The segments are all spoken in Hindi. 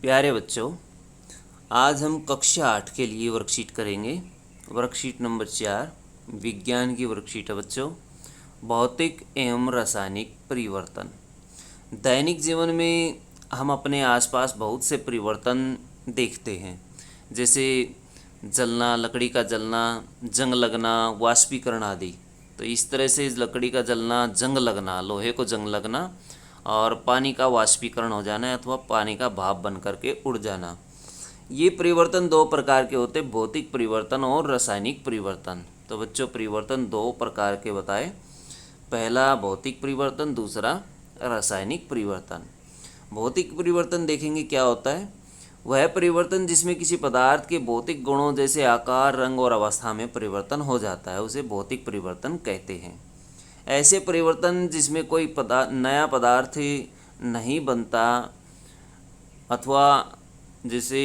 प्यारे बच्चों, आज हम कक्षा 8 के लिए वर्कशीट करेंगे। वर्कशीट नंबर 4 विज्ञान की वर्कशीट है बच्चों। भौतिक एवं रासायनिक परिवर्तन। दैनिक जीवन में हम अपने आसपास बहुत से परिवर्तन देखते हैं, जैसे जलना, लकड़ी का जलना, जंग लगना, वाष्पीकरण आदि। तो इस तरह से लकड़ी का जलना, जंग लगना, लोहे को जंग लगना और पानी का वाष्पीकरण हो जाना अथवा पानी का भाप बन करके उड़ जाना। ये परिवर्तन दो प्रकार के होते हैं, भौतिक परिवर्तन और रासायनिक परिवर्तन। तो बच्चों, परिवर्तन दो प्रकार के बताए। पहला भौतिक परिवर्तन, दूसरा रासायनिक परिवर्तन। भौतिक परिवर्तन देखेंगे क्या होता है। वह परिवर्तन जिसमें किसी पदार्थ के भौतिक गुणों जैसे आकार, रंग और अवस्था में परिवर्तन हो जाता है, उसे भौतिक परिवर्तन कहते हैं। ऐसे परिवर्तन जिसमें कोई नया पदार्थ नहीं बनता अथवा जैसे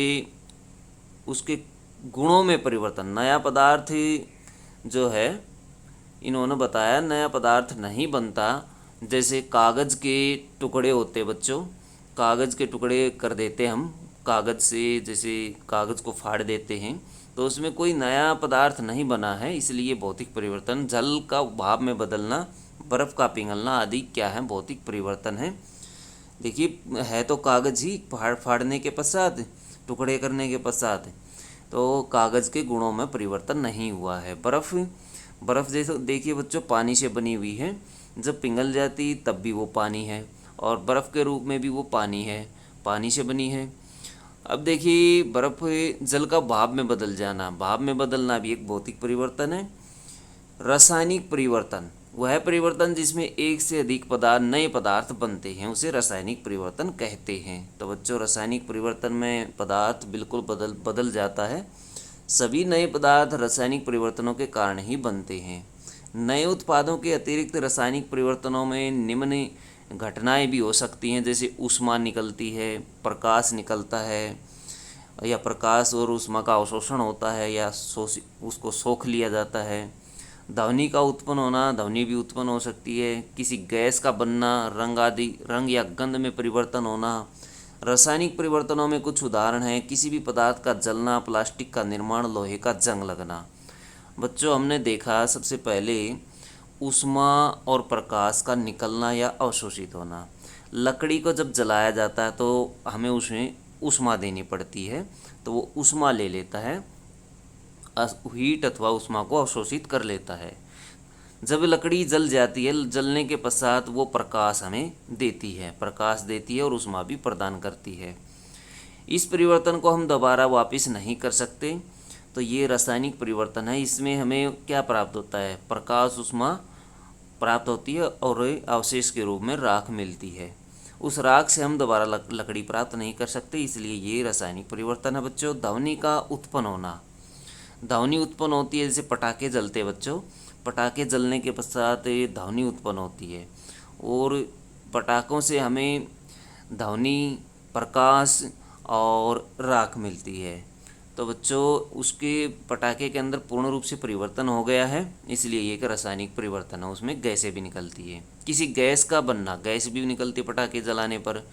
उसके गुणों में परिवर्तन, नया पदार्थ जो है, इन्होंने बताया नया पदार्थ नहीं बनता। जैसे कागज़ के टुकड़े होते बच्चों, कागज़ के टुकड़े कर देते हम कागज़ से, जैसे कागज़ को फाड़ देते हैं, तो उसमें कोई नया पदार्थ नहीं बना है, इसलिए भौतिक परिवर्तन। जल का भाप में बदलना, बर्फ़ का पिघलना आदि क्या है, भौतिक परिवर्तन है। देखिए, है तो कागज़ ही, फाड़ने के पश्चात, टुकड़े करने के पश्चात तो कागज़ के गुणों में परिवर्तन नहीं हुआ है। बर्फ़ जैसे देखिए बच्चों, पानी से बनी हुई है, जब पिघल जाती तब भी वो पानी है, और बर्फ़ के रूप में भी वो पानी है, पानी से बनी है। अब देखिए, बर्फ़ जल का भाप में बदल जाना, भाप में बदलना भी एक भौतिक परिवर्तन है। रासायनिक परिवर्तन, वह परिवर्तन जिसमें एक से अधिक नए पदार्थ बनते हैं, उसे रासायनिक परिवर्तन कहते हैं। तो बच्चों, रासायनिक परिवर्तन में पदार्थ बिल्कुल बदल जाता है। सभी नए पदार्थ रासायनिक परिवर्तनों के कारण ही बनते हैं। नए उत्पादों के अतिरिक्त रासायनिक परिवर्तनों में निम्न घटनाएं भी हो सकती हैं, जैसे ऊष्मा निकलती है, प्रकाश निकलता है, या प्रकाश और ऊष्मा का अवशोषण होता है, या उसको सोख लिया जाता है। ध्वनि का उत्पन्न होना, ध्वनि भी उत्पन्न हो सकती है। किसी गैस का बनना, रंग या गंध में परिवर्तन होना। रासायनिक परिवर्तनों में कुछ उदाहरण हैं: किसी भी पदार्थ का जलना, प्लास्टिक का निर्माण, लोहे का जंग लगना। बच्चों, हमने देखा सबसे पहले ऊष्मा और प्रकाश का निकलना या अवशोषित होना। लकड़ी को जब जलाया जाता है तो हमें उसमें ऊष्मा देनी पड़ती है, तो वो ऊष्मा ले लेता है, हीट अथवा ऊष्मा को अवशोषित कर लेता है। जब लकड़ी जल जाती है, जलने के पश्चात वो प्रकाश हमें देती है, प्रकाश देती है और ऊष्मा भी प्रदान करती है। इस परिवर्तन को हम दोबारा वापस नहीं कर सकते, तो ये रासायनिक परिवर्तन है। इसमें हमें क्या प्राप्त होता है, प्रकाश, ऊष्मा प्राप्त होती है और अवशेष के रूप में राख मिलती है। उस राख से हम दोबारा लकड़ी प्राप्त नहीं कर सकते, इसलिए ये रासायनिक परिवर्तन है। बच्चों, ध्वनि का उत्पन्न होना, ध्वनि उत्पन्न होती है, जैसे पटाखे जलते हैं बच्चों, पटाखे जलने के पश्चात ध्वनि उत्पन्न होती है, और पटाखों से हमें ध्वनि, प्रकाश और राख मिलती है। तो बच्चों, उसके पटाखे के अंदर पूर्ण रूप से परिवर्तन हो गया है, इसलिए ये एक रासायनिक परिवर्तन है। उसमें गैसें भी निकलती है, किसी गैस का बनना, गैस भी निकलती है पटाखे जलाने पर।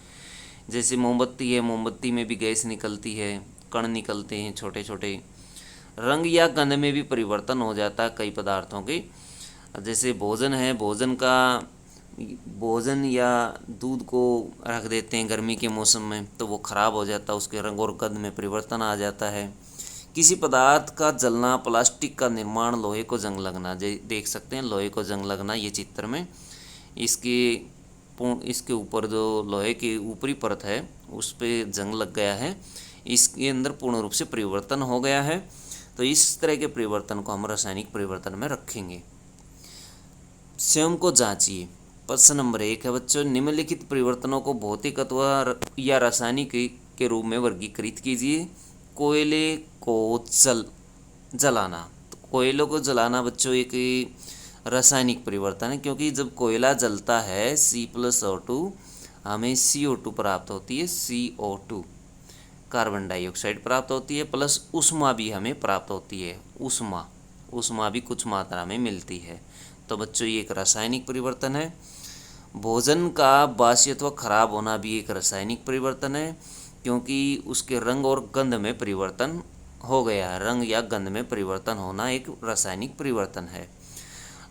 जैसे मोमबत्ती है, मोमबत्ती में भी गैस निकलती है, कण निकलते हैं छोटे छोटे। रंग या गंध में भी परिवर्तन हो जाता है कई पदार्थों के। जैसे भोजन है, भोजन या दूध को रख देते हैं गर्मी के मौसम में, तो वो ख़राब हो जाता है, उसके रंग और गंध में परिवर्तन आ जाता है। किसी पदार्थ का जलना, प्लास्टिक का निर्माण, लोहे को जंग लगना। देख सकते हैं लोहे को जंग लगना, ये चित्र में इसके ऊपर जो लोहे की ऊपरी परत है उस पर जंग लग गया है, इसके अंदर पूर्ण रूप से परिवर्तन हो गया है। तो इस तरह के परिवर्तन को हम रासायनिक परिवर्तन में रखेंगे। स्वयं को जांचिए। प्रश्न नंबर 1 है बच्चों, निम्नलिखित परिवर्तनों को भौतिक अथवा या रासायनिक के रूप में वर्गीकृत कीजिए। कोयले को जलाना। तो कोयलों को जलाना बच्चों एक रासायनिक परिवर्तन है, क्योंकि जब कोयला जलता है C+O2 हमें CO2 प्राप्त होती है, CO2 कार्बन डाइऑक्साइड प्राप्त होती है, प्लस ऊष्मा भी हमें प्राप्त होती है, ऊष्मा भी कुछ मात्रा में मिलती है। तो बच्चों, ये एक रासायनिक परिवर्तन है। भोजन का बासी अथवा खराब होना भी एक रासायनिक परिवर्तन है। क्योंकि उसके रंग और गंध में परिवर्तन हो गया है। रंग या गंध में परिवर्तन होना एक रासायनिक परिवर्तन है।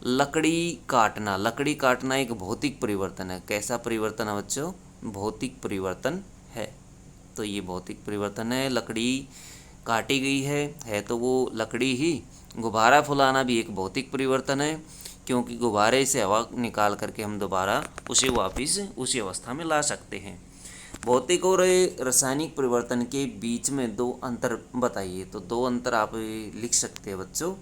लकड़ी काटना एक भौतिक परिवर्तन है। कैसा परिवर्तन है बच्चों? भौतिक परिवर्तन है। तो ये भौतिक परिवर्तन है। लकड़ी काटी गई है तो वो लकड़ी ही। गुब्बारा फुलाना भी एक भौतिक परिवर्तन है, क्योंकि गुब्बारे से हवा निकाल करके हम दोबारा उसे वापस उसी अवस्था में ला सकते हैं। भौतिक और रासायनिक परिवर्तन के बीच में दो अंतर बताइए। तो दो अंतर आप लिख सकते हैं बच्चों।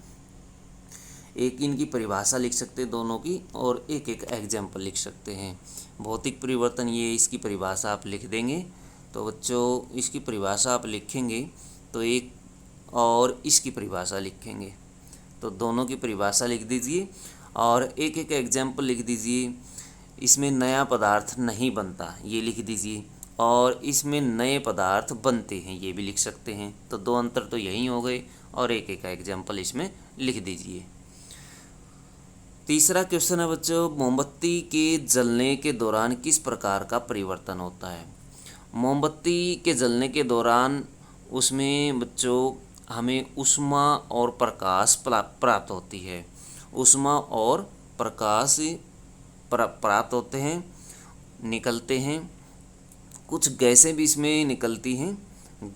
एक इनकी परिभाषा लिख सकते हैं दोनों की, और एक एक एग्जाम्पल लिख सकते हैं। भौतिक परिवर्तन, ये इसकी परिभाषा आप लिख देंगे। तो बच्चों इसकी परिभाषा आप लिखेंगे तो एक, और इसकी परिभाषा लिखेंगे तो दोनों की परिभाषा लिख दीजिए और एक एक एग्जाम्पल लिख दीजिए। इसमें नया पदार्थ नहीं बनता, ये लिख दीजिए, और इसमें नए पदार्थ बनते हैं, ये भी लिख सकते हैं। तो दो अंतर तो यही हो गए, और एक एक एग्जाम्पल इसमें लिख दीजिए। तीसरा क्वेश्चन है बच्चों, मोमबत्ती के जलने के दौरान किस प्रकार का परिवर्तन होता है? मोमबत्ती के जलने के दौरान उसमें बच्चों हमें ऊष्मा और प्रकाश प्राप्त होती है। ऊष्मा और प्रकाश प्राप्त होते हैं, निकलते हैं। कुछ गैसें भी इसमें निकलती हैं,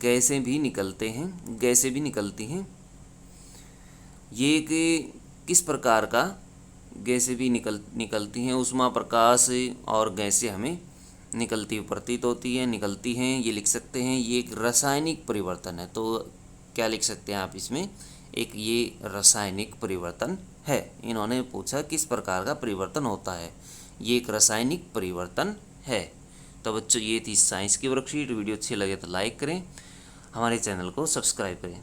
गैसें भी निकलती हैं। ये कि किस प्रकार का गैसें भी निकलती हैं, ऊष्मा, प्रकाश और गैसें हमें निकलती प्रतीत होती हैं, निकलती हैं, ये लिख सकते हैं। ये एक रासायनिक परिवर्तन है। तो क्या लिख सकते हैं आप इसमें? एक ये रासायनिक परिवर्तन है। इन्होंने पूछा किस प्रकार का परिवर्तन होता है, ये एक रासायनिक परिवर्तन है। तो बच्चों ये थी साइंस की वर्कशीट। वीडियो अच्छी लगे तो लाइक करें, हमारे चैनल को सब्सक्राइब करें।